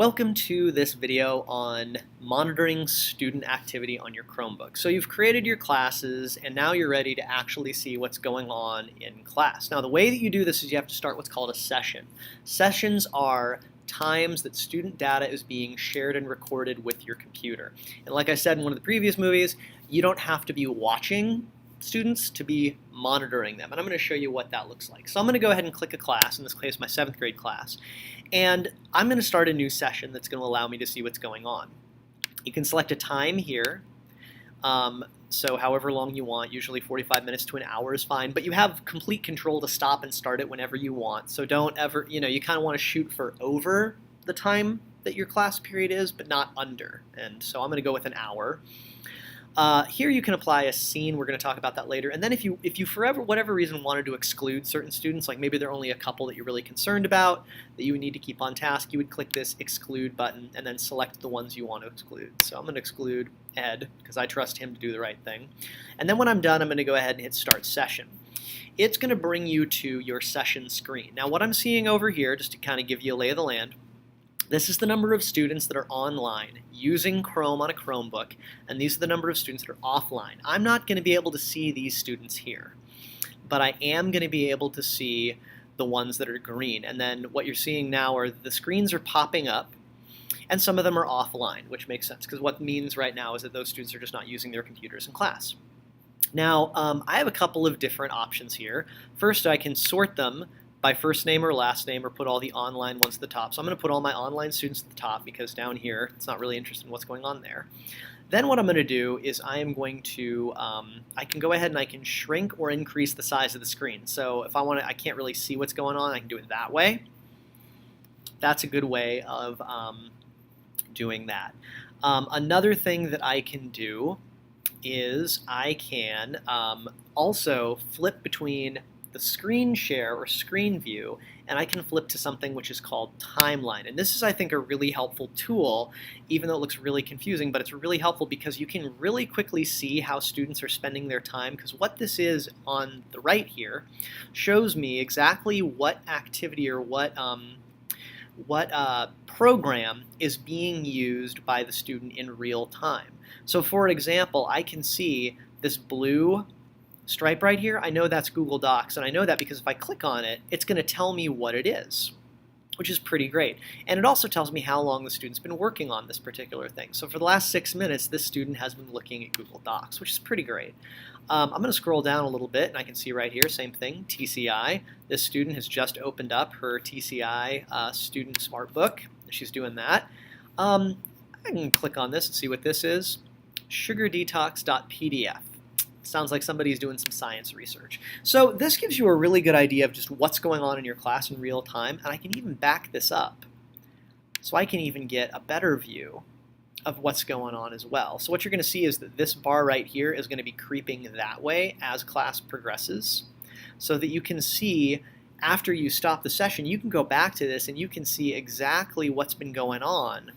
Welcome to this video on monitoring student activity on your Chromebook. So you've created your classes and now you're ready to actually see what's going on in class. Now the way that you do this is you have to start what's called a session. Sessions are times that student data is being shared and recorded with your computer. And like I said in one of the previous movies, you don't have to be watching students to be monitoring them. And I'm going to show you what that looks like. So I'm going to go ahead and click a class, in this case my 7th grade class. And I'm going to start a new session that's going to allow me to see what's going on. You can select a time here. So however long you want, usually 45 minutes to an hour is fine, but you have complete control to stop and start it whenever you want. So don't ever, you kind of want to shoot for over the time that your class period is, but not under. And so I'm going to go with an hour. Here you can apply a scene. We're going to talk about that later. And then if you for whatever reason wanted to exclude certain students, like maybe there are only a couple that you're really concerned about that you would need to keep on task, you would click this exclude button and then select the ones you want to exclude. So I'm going to exclude Ed because I trust him to do the right thing. And then when I'm done, I'm going to go ahead and hit start session. It's going to bring you to your session screen. Now what I'm seeing over here, just to kind of give you a lay of the land, this is the number of students that are online using Chrome on a Chromebook, and these are the number of students that are offline. I'm not going to be able to see these students here, but I am going to be able to see the ones that are green. And then what you're seeing now are the screens are popping up, and some of them are offline, which makes sense, because what it means right now is that those students are just not using their computers in class. Now, I have a couple of different options here. First, I can sort them by first name or last name, or put all the online ones at the top. So I'm going to put all my online students at the top because down here it's not really interested in what's going on there. Then what I'm going to do is I am going to, I can go ahead and I can shrink or increase the size of the screen. So if I want to, I can't really see what's going on, I can do it that way. That's a good way of doing that. Another thing that I can do is I can also flip between the screen share or screen view, and I can flip to something which is called timeline. And this is, I think, a really helpful tool, even though it looks really confusing, but it's really helpful because you can really quickly see how students are spending their time, because what this is on the right here shows me exactly what activity or what program is being used by the student in real time. So for example, I can see this blue stripe right here. I know that's Google Docs, and I know that because if I click on it, it's going to tell me what it is, which is pretty great. And it also tells me how long the student's been working on this particular thing. So for the last 6 minutes, this student has been looking at Google Docs, which is pretty great. I'm going to scroll down a little bit, and I can see right here, same thing, TCI. This student has just opened up her TCI Student Smart Book. She's doing that. I can click on this and see what this is. sugardetox.pdf. Sounds like somebody's doing some science research. So this gives you a really good idea of just what's going on in your class in real time, and I can even back this up. So I can even get a better view of what's going on as well. So what you're going to see is that this bar right here is going to be creeping that way as class progresses, so that you can see after you stop the session, you can go back to this and you can see exactly what's been going on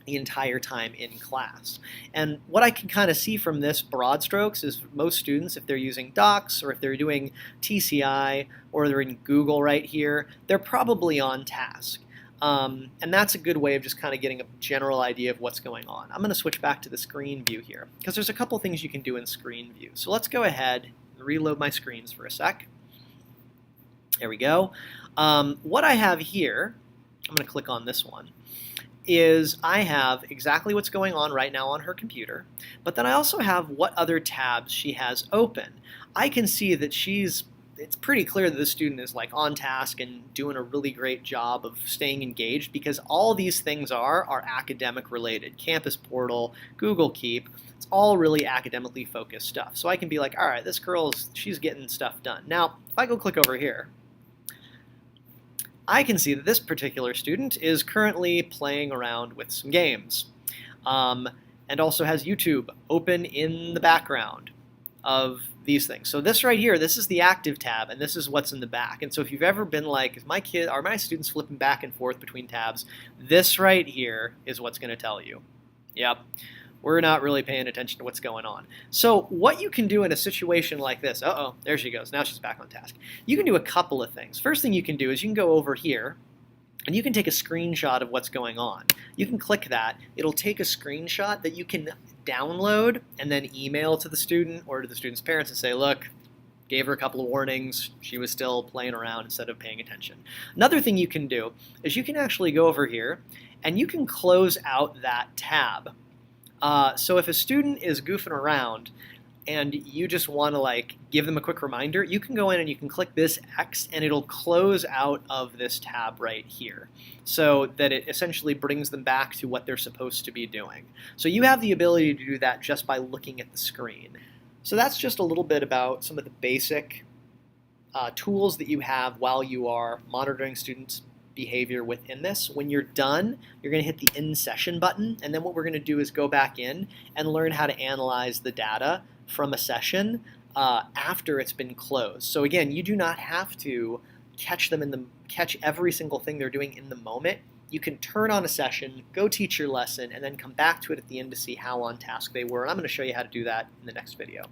the entire time in class. And what I can kind of see from this broad strokes is most students, if they're using Docs or if they're doing TCI or they're in Google right here, they're probably on task. And that's a good way of just kind of getting a general idea of what's going on. I'm going to switch back to the screen view here because there's a couple things you can do in screen view. So let's go ahead and reload my screens for a sec. There we go. What I have here, I'm going to click on this one, is I have exactly what's going on right now on her computer, but then I also have what other tabs she has open. I can see that it's pretty clear that this student is like on task and doing a really great job of staying engaged, because all these things are academic related. Campus Portal, Google Keep, it's all really academically focused stuff. So I can be like, all right, this she's getting stuff done. Now, if I go click over here, I can see that this particular student is currently playing around with some games, and also has YouTube open in the background of these things. So this right here, this is the active tab, and this is what's in the back. And so if you've ever been like, are my students flipping back and forth between tabs, this right here is what's going to tell you. Yep. We're not really paying attention to what's going on. So what you can do in a situation like this, there she goes, now she's back on task. You can do a couple of things. First thing you can do is you can go over here and you can take a screenshot of what's going on. You can click that. It'll take a screenshot that you can download and then email to the student or to the student's parents and say, look, gave her a couple of warnings, she was still playing around instead of paying attention. Another thing you can do is you can actually go over here and you can close out that tab. So if a student is goofing around and you just want to give them a quick reminder, you can go in and you can click this X and it'll close out of this tab right here so that it essentially brings them back to what they're supposed to be doing. So you have the ability to do that just by looking at the screen. So that's just a little bit about some of the basic tools that you have while you are monitoring students' behavior within this. When you're done, you're going to hit the End Session button, and then what we're going to do is go back in and learn how to analyze the data from a session after it's been closed. So again, you do not have to catch every single thing they're doing in the moment. You can turn on a session, go teach your lesson, and then come back to it at the end to see how on task they were. And I'm going to show you how to do that in the next video.